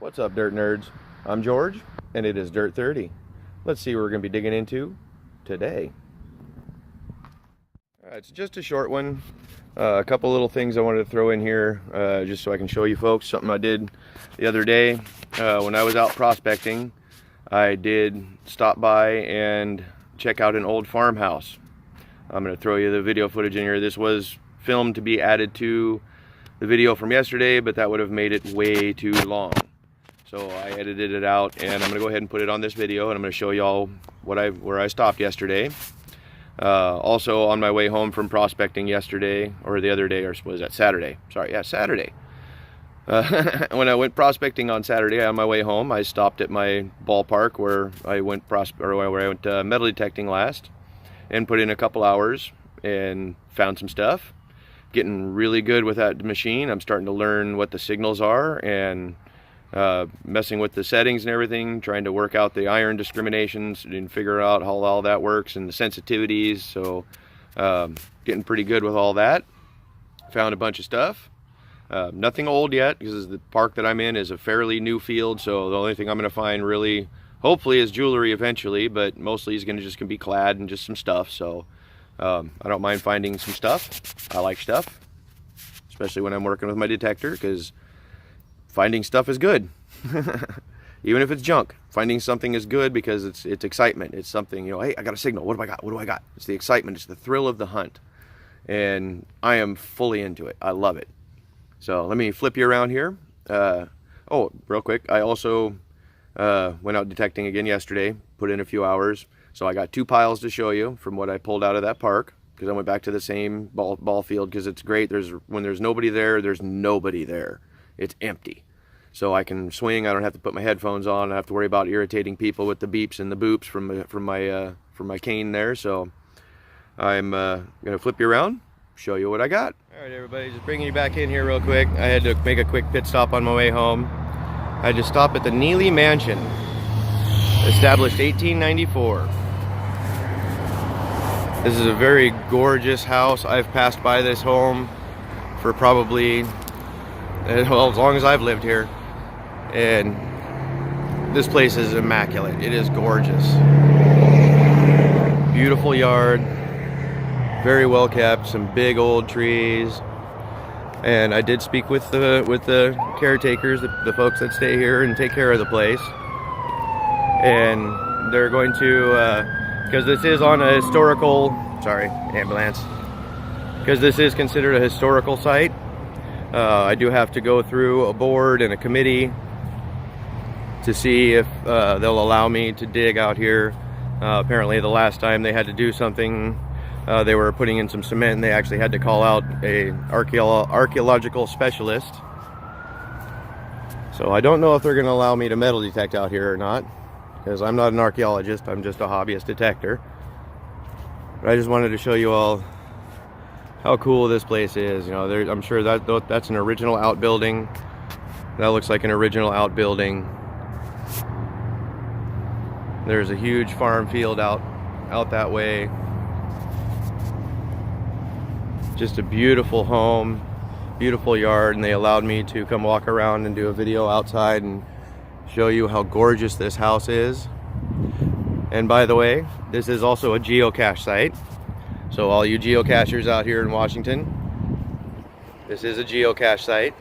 What's up, Dirt Nerds? I'm George, and it is Dirt 30. Let's see what we're going to be digging into today. It's just a short one. A couple little things I wanted to throw in here, just so I can show you folks something I did the other day. When I was out prospecting, I did stop by and check out an old farmhouse. I'm going to throw you the video footage in here. This was filmed to be added to the video from yesterday, but that would have made it way too long. So I edited it out, and I'm going to go ahead and put it on this video, and I'm going to show y'all where I stopped yesterday. Also on my way home from prospecting yesterday, or the other day, or was that Saturday? Sorry, yeah, Saturday. When I went prospecting on Saturday on my way home, I stopped at my ballpark where I went metal detecting last, and put in a couple hours and found some stuff. Getting really good with that machine. I'm starting to learn what the signals are, and messing with the settings and everything, trying to work out the iron discriminations and figure out how all that works and the sensitivities. So getting pretty good with all that. Found a bunch of stuff. Nothing old yet, because the park that I'm in is a fairly new field, so the only thing I'm going to find really, hopefully, is jewelry eventually, but mostly is going to be clad and just some stuff. So I don't mind finding some stuff. I like stuff, especially when I'm working with my detector, because finding stuff is good. Even if it's junk, finding something is good because it's excitement. It's something, hey, I got a signal. What do I got? What do I got? It's the excitement. It's the thrill of the hunt. And I am fully into it. I love it. So let me flip you around here. Oh, real quick. I also went out detecting again yesterday, put in a few hours. So I got two piles to show you from what I pulled out of that park, because I went back to the same ball field, because it's great. When there's nobody there, there's nobody there. It's empty. So I can swing. I don't have to put my headphones on. I don't have to worry about irritating people with the beeps and the boops from my cane there. So I'm gonna flip you around, show you what I got. All right, everybody, just bringing you back in here real quick. I had to make a quick pit stop on my way home. I just stopped at the Neely Mansion, established 1894. This is a very gorgeous house. I've passed by this home for probably, well, as long as I've lived here. And this place is immaculate. It is gorgeous. Beautiful yard. Very well kept. Some big old trees. And I did speak with the caretakers, the folks that stay here and take care of the place. And they're going to, because this is on a historical, sorry, ambulance. Because this is considered a historical site, I do have to go through a board and a committee to see if they'll allow me to dig out here. Apparently the last time they had to do something, they were putting in some cement, and they actually had to call out a archaeological specialist. So I don't know if they're going to allow me to metal detect out here or not, because I'm not an archaeologist. I'm just a hobbyist detector. But I just wanted to show you all how cool this place is. I'm sure that's an original outbuilding. That looks like an original outbuilding. There's a huge farm field out that way. Just a beautiful home, beautiful yard, and they allowed me to come walk around and do a video outside and show you how gorgeous this house is. And by the way, this is also a geocache site. So all you geocachers out here in Washington, this is a geocache site.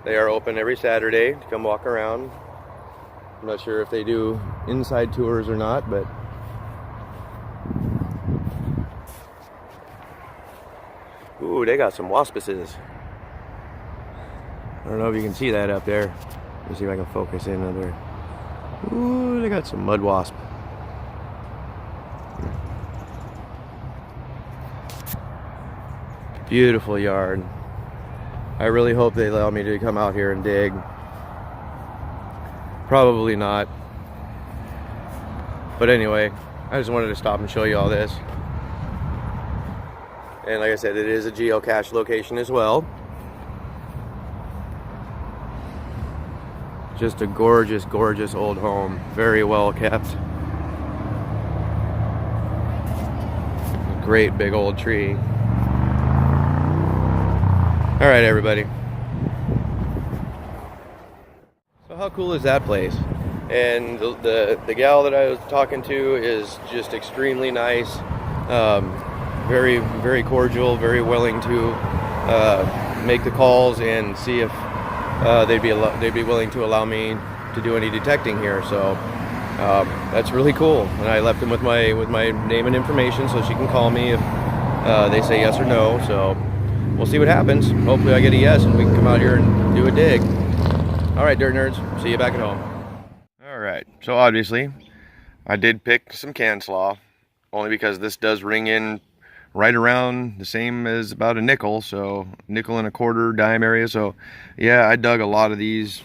They are open every Saturday to come walk around. I'm not sure if they do inside tours or not, but ooh, they got some waspices. I don't know if you can see that up there. Let me see if I can focus in on there. Ooh, they got some mud wasp. Beautiful yard. I really hope they allow me to come out here and dig. Probably not. But anyway, I just wanted to stop and show you all this. And like I said, it is a geocache location as well. Just a gorgeous, gorgeous old home. Very well kept. A great big old tree. All right, everybody. how cool is that place? And the gal that I was talking to is just extremely nice, very, very cordial, very willing to make the calls and see if they'd be willing to allow me to do any detecting here. So that's really cool. And I left them with my name and information, so she can call me if they say yes or no. So we'll see what happens. Hopefully I get a yes and we can come out here and do a dig. All right, dirt nerds, see you back at home. All right, so obviously I did pick some can slaw, only because this does ring in right around the same as about a nickel, so nickel and a quarter dime area. So yeah, I dug a lot of these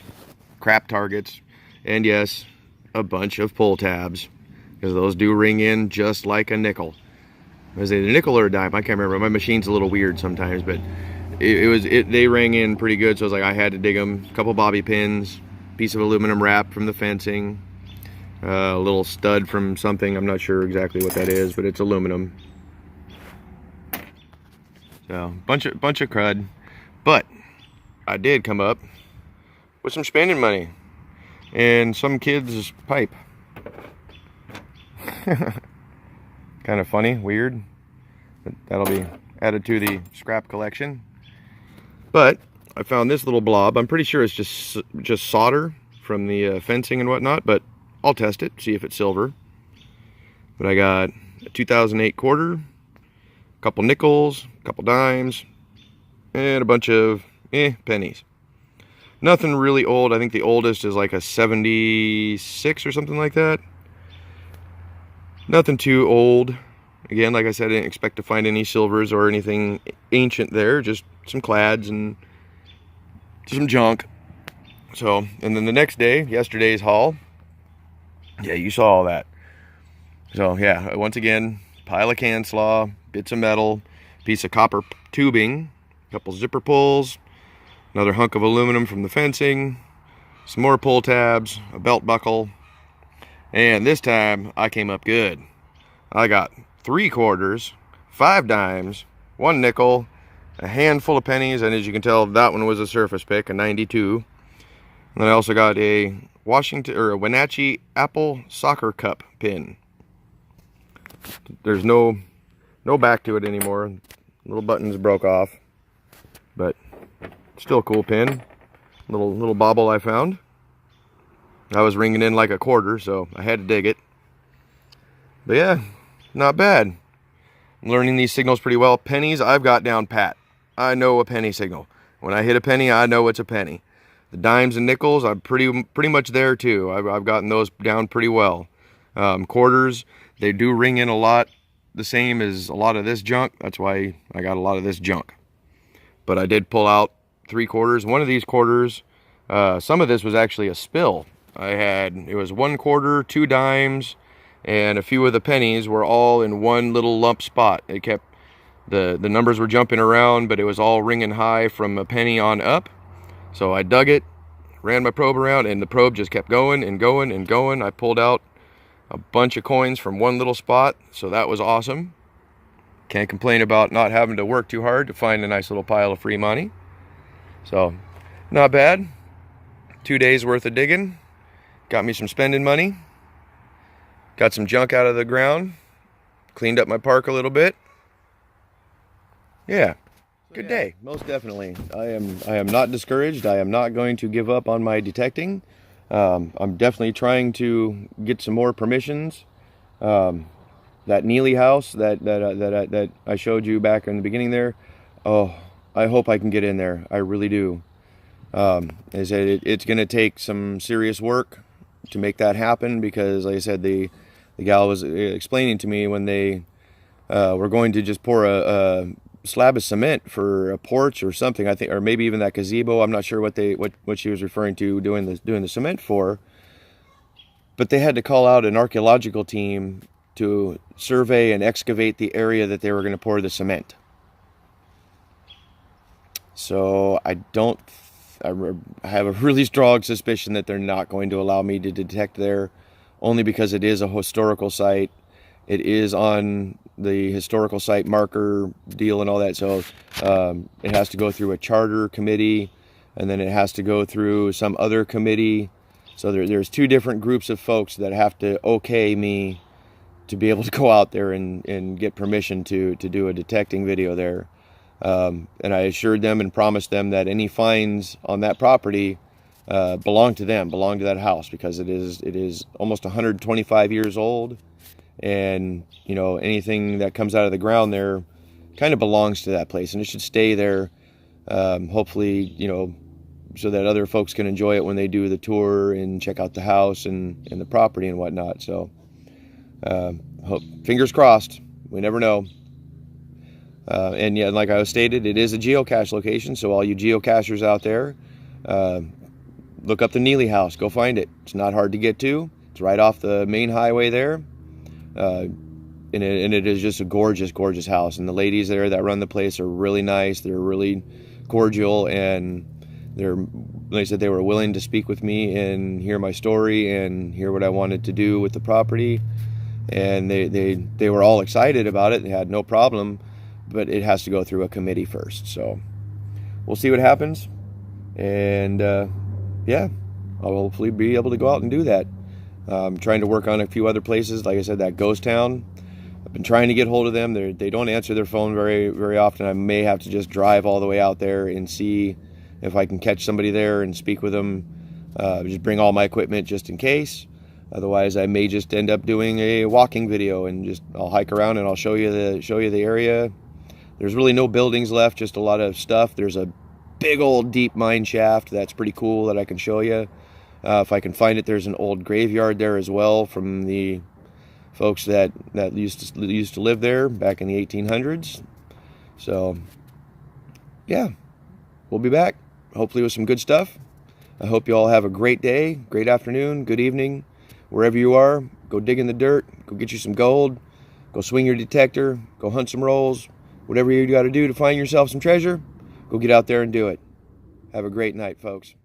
crap targets, and yes, a bunch of pull tabs, because those do ring in just like a nickel. Was it a nickel or a dime? I can't remember. My machine's a little weird sometimes, but they rang in pretty good. So I was like, I had to dig them. A couple bobby pins, piece of aluminum wrap from the fencing, a little stud from something. I'm not sure exactly what that is, but it's aluminum. So bunch of crud, but I did come up with some spending money and some kid's pipe. Kind of funny, weird, but that'll be added to the scrap collection. But I found this little blob. I'm pretty sure it's just solder from the fencing and whatnot, but I'll test it, see if it's silver. But I got a 2008 quarter, a couple nickels, a couple dimes, and a bunch of pennies. Nothing really old. I think the oldest is like a 76 or something like that. Nothing too old. Again, like I said, I didn't expect to find any silvers or anything ancient there, just some clads and some junk. So, and then the next day, yesterday's haul, yeah, you saw all that. So yeah, once again, pile of can slaw, bits of metal, piece of copper tubing, a couple zipper pulls, another hunk of aluminum from the fencing, some more pull tabs, a belt buckle, and this time I came up good. I got 3 quarters, 5 dimes, 1 nickel, a handful of pennies, and as you can tell, that one was a surface pick, a 92. And then I also got a Wenatchee apple soccer cup pin. There's no back to it anymore. Little buttons broke off, but still a cool pin. Little bauble I found. I was ringing in like a quarter, so I had to dig it. But yeah, not bad. I'm learning these signals pretty well. Pennies, I've got down pat. I know a penny signal. When I hit a penny, I know it's a penny. The dimes and nickels, I'm pretty much there too. I've gotten those down pretty well. Quarters, they do ring in a lot, the same as a lot of this junk. That's why I got a lot of this junk. But I did pull out 3 quarters. One of these quarters, some of this was actually a spill. It was 1 quarter, 2 dimes, and a few of the pennies were all in one little lump spot. It kept, the numbers were jumping around, but it was all ringing high from a penny on up. So I dug it, ran my probe around, and the probe just kept going and going and going. I pulled out a bunch of coins from one little spot, so that was awesome. Can't complain about not having to work too hard to find a nice little pile of free money. So, not bad. 2 days worth of digging. Got me some spending money. Got some junk out of the ground. Cleaned up my park a little bit. Yeah, good day. Most definitely. I am not discouraged. I am not going to give up on my detecting. I'm definitely trying to get some more permissions. That Neely house that I showed you back in the beginning there. Oh, I hope I can get in there. I really do. As I said, it's going to take some serious work to make that happen, because like I said, the gal was explaining to me when they were going to just pour a slab of cement for a porch or something, I think, or maybe even that gazebo. I'm not sure what she was referring to doing the cement for, but they had to call out an archaeological team to survey and excavate the area that they were going to pour the cement. So I have a really strong suspicion that they're not going to allow me to detect there, only because it is a historical site. It is on the historical site marker deal and all that. So it has to go through a charter committee, and then it has to go through some other committee So there's two different groups of folks that have to okay me to be able to go out there and get permission to do a detecting video there. And I assured them and promised them that any finds on that property belong to them, belong to that house, because it is almost 125 years old, and you know, anything that comes out of the ground there kind of belongs to that place, and it should stay there. Hopefully, you know, so that other folks can enjoy it when they do the tour and check out the house and the property and whatnot. So fingers crossed, we never know. And yeah, like I stated, it is a geocache location, so all you geocachers out there, look up the Neely house, go find it. It's not hard to get to. It's right off the main highway there. And it is just a gorgeous, gorgeous house. And the ladies there that run the place are really nice. They're really cordial, and they said they were willing to speak with me and hear my story and hear what I wanted to do with the property. And they were all excited about it. They had no problem, but it has to go through a committee first. So we'll see what happens. And yeah, I'll hopefully be able to go out and do that. I'm trying to work on a few other places. Like I said, that ghost town, I've been trying to get hold of them. They don't answer their phone very, very often. I may have to just drive all the way out there and see if I can catch somebody there and speak with them. Just bring all my equipment just in case. Otherwise, I may just end up doing a walking video, and I'll hike around and I'll show you the area. There's really no buildings left, just a lot of stuff. There's a big old deep mine shaft that's pretty cool that I can show you. If I can find it, there's an old graveyard there as well from the folks that used to live there back in the 1800s. So yeah, we'll be back hopefully with some good stuff. I hope you all have a great day, great afternoon, good evening, wherever you are. Go dig in the dirt, go get you some gold, go swing your detector, go hunt some rolls, whatever you got to do to find yourself some treasure. Go get out there and do it. Have a great night, folks.